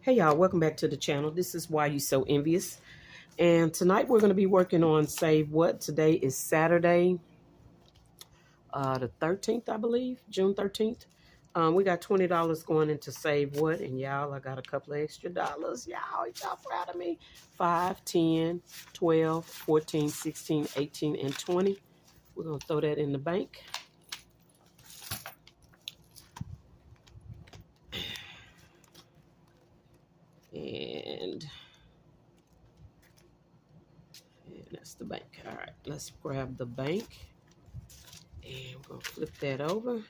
Hey y'all, welcome back to the channel. This is Why You So Envious. And tonight we're going to be working on Save What. Today is Saturday, the 13th, I believe, June 13th. We got $20 going into Save What. And y'all, I got a couple of extra dollars. Y'all proud of me. 5, 10, 12, 14, 16, 18, and 20. We're going to throw that in the bank. And that's the bank. All right, let's grab the bank. And we're going to flip that over.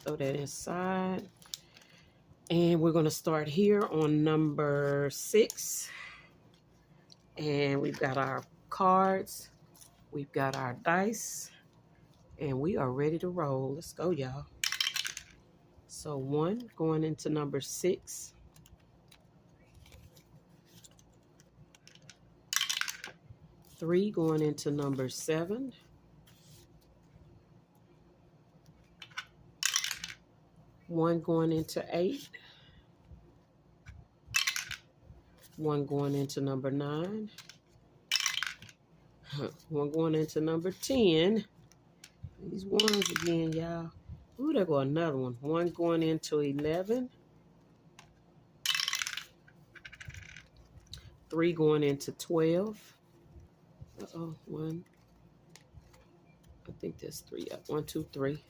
Throw that inside. And we're going to start here on number 6. And we've got our cards. We've got our dice. And we are ready to roll. Let's go, y'all. So 1 going into number 6. 3 going into number 7. 1 going into 8. 1 going into number 9. 1 going into number 10. These ones again, y'all. Ooh, there go another one. 1 going into 11. 3 going into 12. Uh-oh, 1. I think there's 3 up. 1, 2, 3.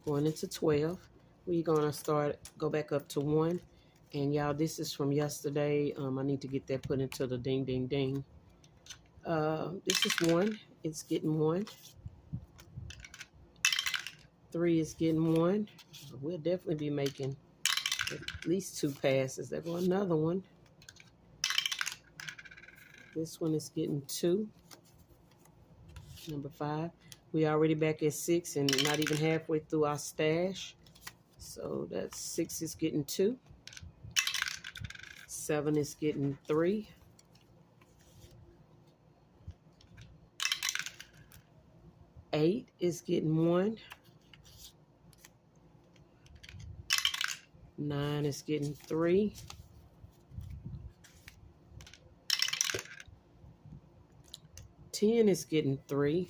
Going into 12. We're going to go back up to 1. And y'all, this is from yesterday. I need to get that put into the ding, ding, ding. This is 1. It's getting 1. 3 is getting 1. We'll definitely be making at least 2 passes. There go another one. This one is getting 2. Number 5. We already back at 6 and not even halfway through our stash. So that's 6 is getting 2. 7 is getting 3. 8 is getting 1. 9 is getting 3. 10 is getting 3.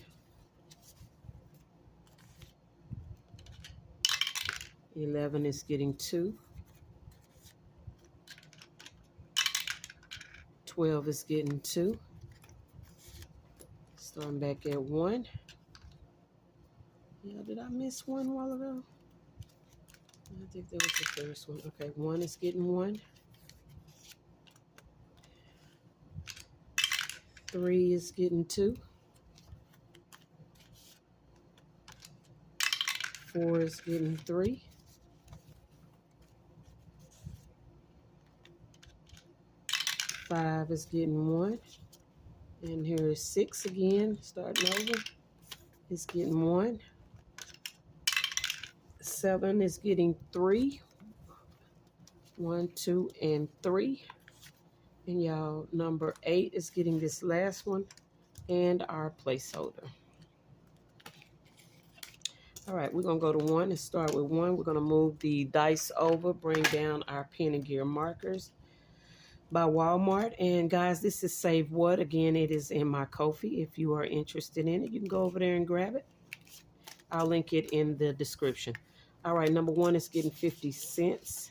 11 is getting 2. 12 is getting 2. Starting back at 1. Yeah, did I miss 1 a while ago? I think that was the first one. Okay, 1 is getting 1. 3 is getting 2. 4 is getting 3. 5 is getting 1. And here is 6 again, starting over. It's getting 1. 7 is getting 3. 1, 2, and 3. And y'all, number 8 is getting this last one and our placeholder. All right, we're going to go to 1 and start with 1. We're going to move the dice over, bring down our pen and gear markers by Walmart. And guys, this is Save What. Again, it is in my Ko-fi. If you are interested in it, you can go over there and grab it. I'll link it in the description. All right, number 1 is getting 50 cents.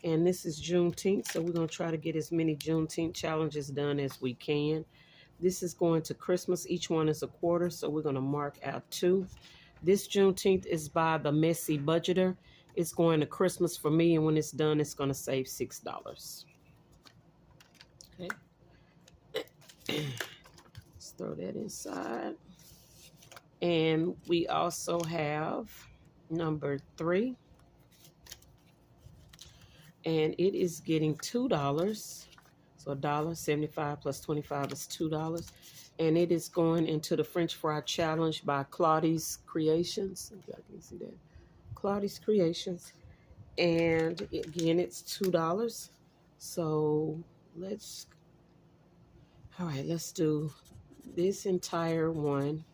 And this is Juneteenth, so we're going to try to get as many Juneteenth challenges done as we can. This is going to Christmas. Each one is a quarter, so we're going to mark out 2. This Juneteenth is by the Messy Budgeter. It's going to Christmas for me, and when it's done, it's going to save $6. Okay. Let's throw that inside. And we also have number 3. And it is getting $2. So $1.75 plus 25 is $2. And it is going into the French Fry Challenge by Claudie's Creations. If y'all can see that. Claudie's Creations. And again, it's $2. So all right, let's do this entire one.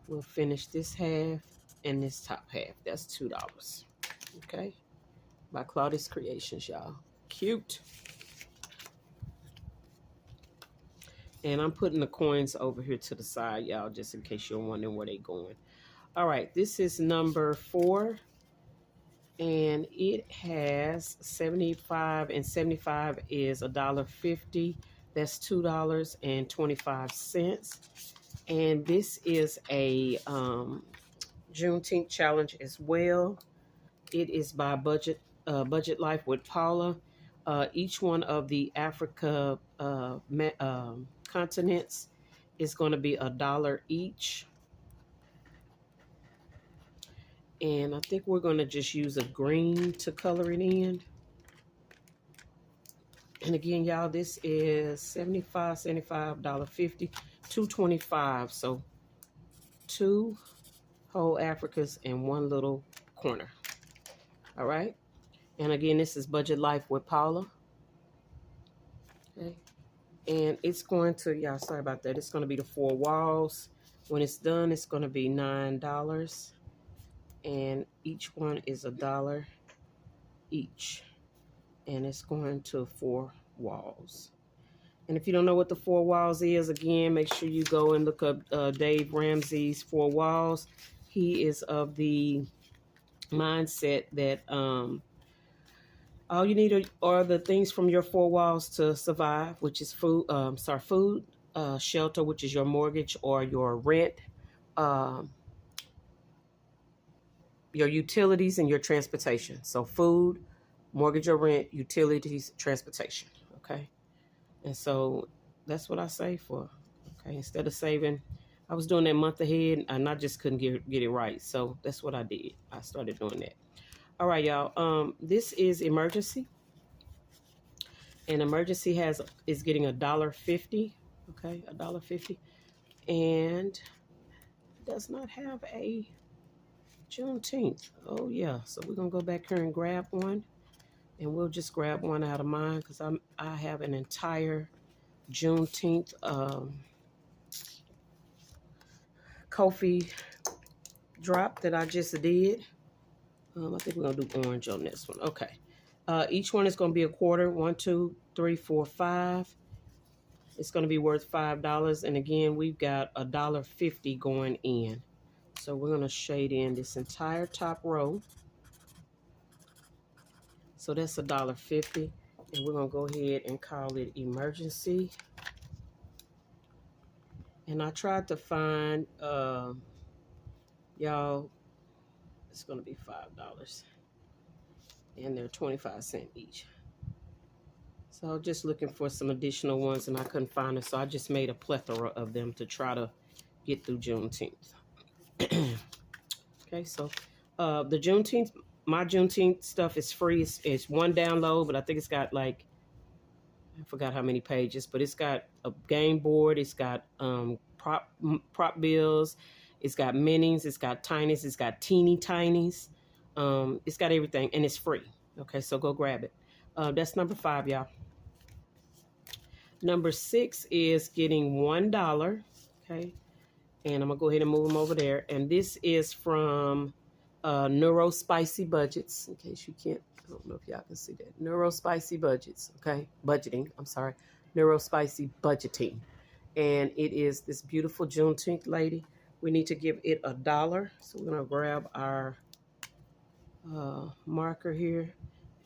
We'll finish this half and this top half. That's $2. Okay? By Claudie's Creations, y'all. Cute. And I'm putting the coins over here to the side, y'all, just in case you're wondering where they're going. All right, this is number 4. And it has 75, and 75 is $1.50. That's $2.25. And this is a Juneteenth challenge as well. It is by Budget Life with Paula. Each one of the Africa continents is going to be $1 each. And I think we're going to just use a green to color it in. And again, y'all, this is $75, $75, $50, $2.25. So 2 whole Africas and 1 little corner. All right. And again, this is Budget Life with Paula. Okay. And it's going to, y'all, sorry about that. It's going to be the 4 walls. When it's done, it's going to be $9. And each one is $1 each. And it's going to 4 walls. And if you don't know what the 4 walls is, again, make sure you go and look up Dave Ramsey's 4 walls. He is of the mindset that all you need are the things from your 4 walls to survive, which is food, food, shelter, which is your mortgage or your rent, your utilities, and your transportation. So food, mortgage or rent, utilities, transportation. Okay. And so that's what I save for. Okay. Instead of saving, I was doing that month ahead and I just couldn't get it right. So that's what I did. I started doing that. All right, y'all. This is emergency. And emergency is getting $1.50. Okay, $1.50. And does not have a Juneteenth. Oh yeah. So we're gonna go back here and grab one. And we'll just grab one out of mine because I have an entire Juneteenth Kofi drop that I just did. I think we're gonna do orange on this one. Okay. Each one is gonna be a quarter. 1, 2, 3, 4, 5. It's gonna be worth $5. And again, we've got $1.50 going in. So we're gonna shade in this entire top row. So that's $1.50, and we're gonna go ahead and call it emergency. And I tried to find, y'all, it's gonna be $5, and they're 25 cents each. So just looking for some additional ones, and I couldn't find them, so I just made a plethora of them to try to get through Juneteenth. Okay, so the Juneteenth. My Juneteenth stuff is free. It's 1 download, but I think it's got like, I forgot how many pages, but it's got a game board. It's got prop bills. It's got minis. It's got tinies. It's got teeny tinies. It's got everything, and it's free. Okay, so go grab it. That's number 5, y'all. Number 6 is getting $1. Okay, and I'm gonna go ahead and move them over there. And this is from Neuro Spicy Budgets, in case you can't, I don't know if y'all can see that. Neuro Spicy Budgets, okay? Budgeting, I'm sorry. Neuro Spicy Budgeting. And it is this beautiful Juneteenth lady. We need to give it $1. So we're going to grab our marker here.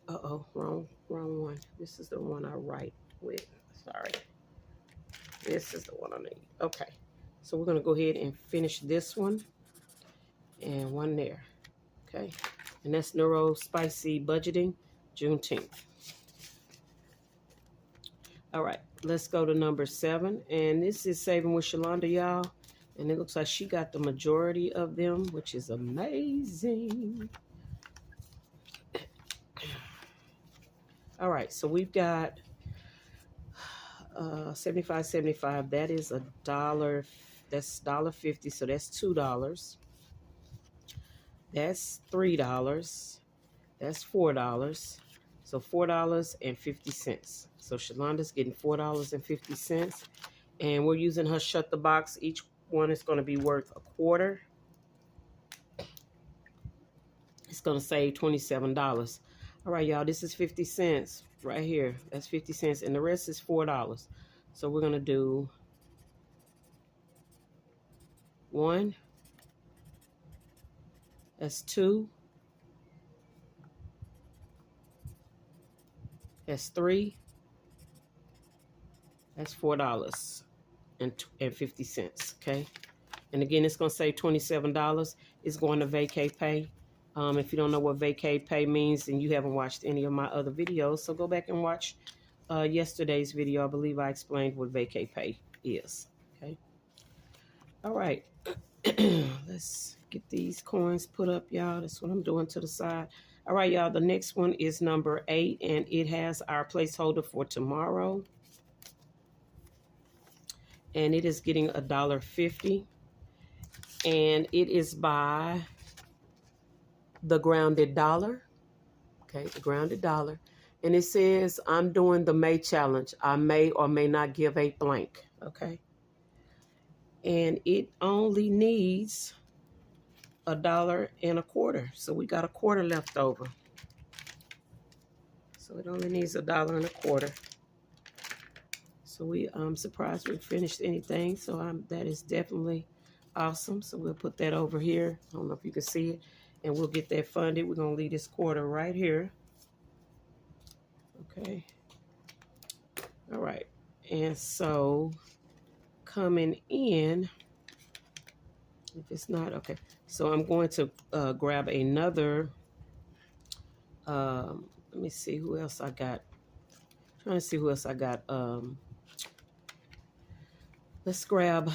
Uh-oh, wrong one. This is the one I write with. Sorry. This is the one I need. Okay. So we're going to go ahead and finish this one. And one there. Okay, and that's Neuro Spicy Budgeting, Juneteenth. All right, let's go to number 7. And this is Saving with Shalonda, y'all. And it looks like she got the majority of them, which is amazing. All right, so we've got 75, 75. That is $1. That's $1.50, so that's $2. That's $3. That's $4. So $4.50. So Shalonda's getting $4.50. And we're using her Shut the Box. Each one is going to be worth a quarter. It's going to save $27. All right, y'all, this is 50 cents right here. That's 50 cents, and the rest is $4. So we're going to do 1. That's 2. That's 3. That's $4.50, okay? And again, it's going to save $27. It's going to vacay pay. If you don't know what vacay pay means, and you haven't watched any of my other videos, so go back and watch yesterday's video. I believe I explained what vacay pay is, okay? All right. Let's get these coins put up, y'all. That's what I'm doing to the side. All right, y'all. The next one is number 8, and it has our placeholder for tomorrow. And it is getting $1.50. And it is by the Grounded Dollar. Okay, the Grounded Dollar. And it says, I'm doing the May challenge. I may or may not give a blank. Okay. And it only needs $1.25. So we got a quarter left over. So it only needs $1.25. So I'm surprised we finished anything. So that is definitely awesome. So we'll put that over here. I don't know if you can see it. And we'll get that funded. We're going to leave this quarter right here. Okay. All right. And so coming in, if it's not, okay. So I'm going to grab another, let me see who else I got. Trying to see who else I got. Let's grab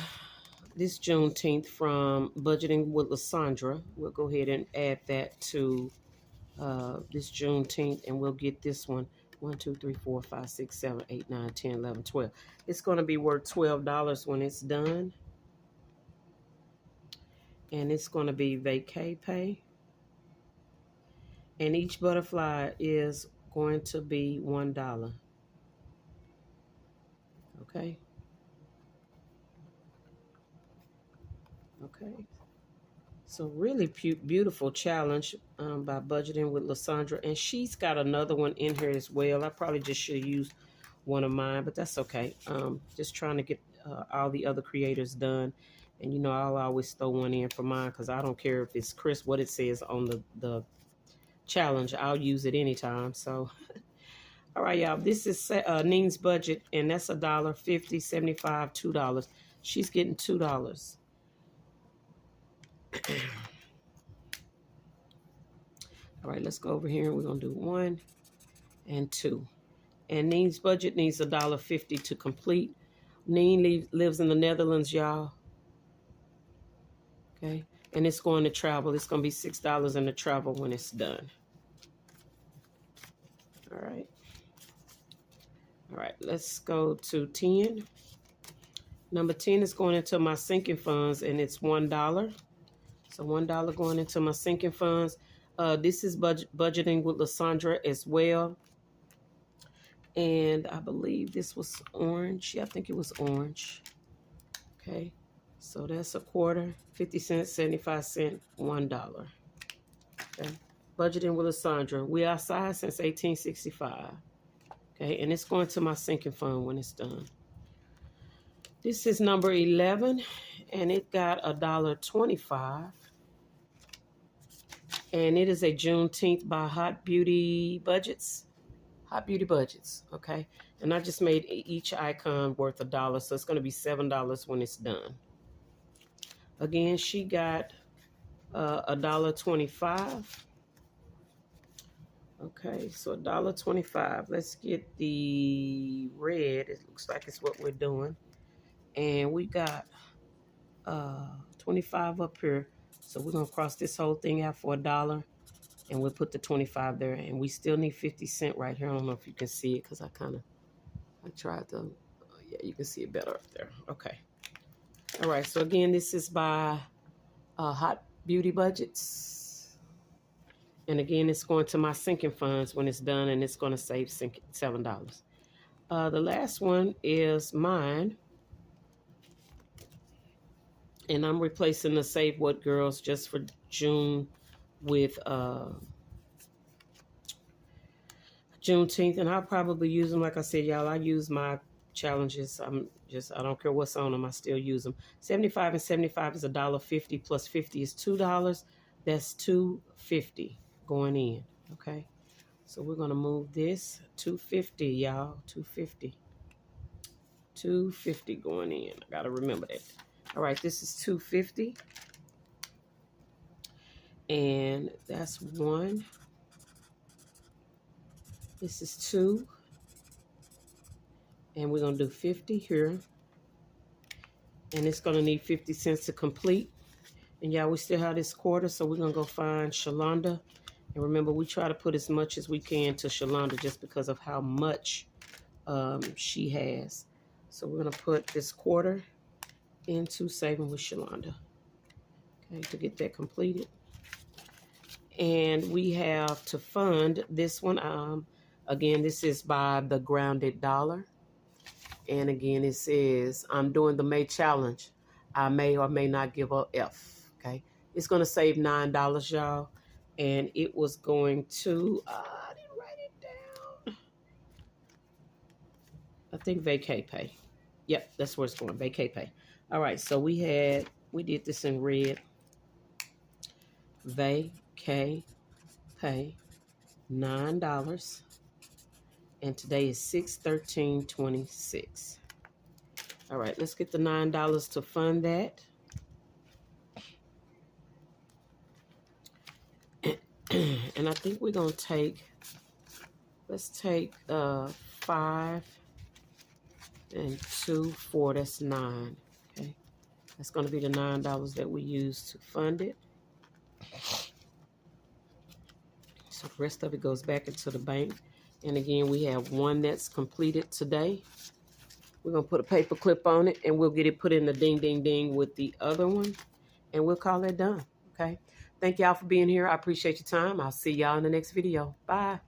this Juneteenth from Budgeting with Lysandra. We'll go ahead and add that to this Juneteenth, and we'll get this one. 1, 2, 3, 4, 5, 6, 7, 8, 9, 10, 11, 12. It's going to be worth $12 when it's done. And it's going to be vacay pay. And each butterfly is going to be $1. Okay. Okay. So really beautiful challenge by Budgeting with Lysandra. And she's got another one in here as well. I probably just should have used one of mine, but that's okay. Just trying to get all the other creators done. And, you know, I'll always throw one in for mine because I don't care if it's Chris, what it says on the challenge. I'll use it anytime. So, all right, y'all. This is Neen's budget, and that's $1.50, $75, $2. She's getting $2. All right, let's go over here. We're going to do 1 and 2. And Neen's budget needs $1.50 to complete. Neen lives in the Netherlands, y'all. Okay. And it's going to travel. It's going to be $6 in the travel when it's done. All right. All right, let's go to 10. Number 10 is going into my sinking funds, and it's $1. So $1 going into my sinking funds. This is Budgeting with Lysandra as well. And I believe this was orange. Yeah, I think it was orange. Okay. So that's a quarter, 50 cents, 75 cents, $1. Okay. Budgeting with Lysandra. We outside since 1865. Okay. And it's going to my sinking fund when it's done. This is number 11, and it got $1.25. And it is a Juneteenth by Hot Beauty Budgets. Hot Beauty Budgets, okay? And I just made each icon worth $1, so it's going to be $7 when it's done. Again, she got $1.25. Okay, so $1.25. Let's get the red. It looks like it's what we're doing. And we got 25 up here. So we're going to cross this whole thing out for $1. And we'll put the 25 there. And we still need 50 cents right here. I don't know if you can see it because I tried to, yeah, you can see it better up there. Okay. All right. So again, this is by Hot Beauty Budgets. And again, it's going to my sinking funds when it's done. And it's going to save $7. The last one is mine. And I'm replacing the Save What Girls just for June with Juneteenth, and I'll probably use them. Like I said, y'all, I use my challenges. I don't care what's on them. I still use them. 75 and 75 is $1.50 plus 50 is $2. That's $2.50 going in. Okay. So we're gonna move this $2.50, y'all. $2.50. $2.50 going in. I gotta remember that. All right, this is $2.50. And that's 1. This is 2. And we're going to do 50 here. And it's going to need 50 cents to complete. And y'all, we still have this quarter, so we're going to go find Shalonda. And remember, we try to put as much as we can to Shalonda just because of how much she has. So we're going to put this quarter into Saving with Shalonda. Okay, to get that completed. And we have to fund this one. Again, this is by the Grounded Dollar. And again, it says, I'm doing the May challenge. I may or may not give a F. Okay. It's going to save $9, y'all. And it was going to, I didn't write it down. I think vacay pay. Yep, that's where it's going, vacay pay. All right, so we did this in red. Vacay pay, $9. And today is 6/13/26. All right, let's get the $9 to fund that. And I think we're going to take, let's take 5 and 2, 4, that's 9. Okay, that's going to be the $9 that we use to fund it. So the rest of it goes back into the bank. And again, we have one that's completed today. We're going to put a paper clip on it, and we'll get it put in the ding, ding, ding with the other one. And we'll call it done, okay? Thank y'all for being here. I appreciate your time. I'll see y'all in the next video. Bye.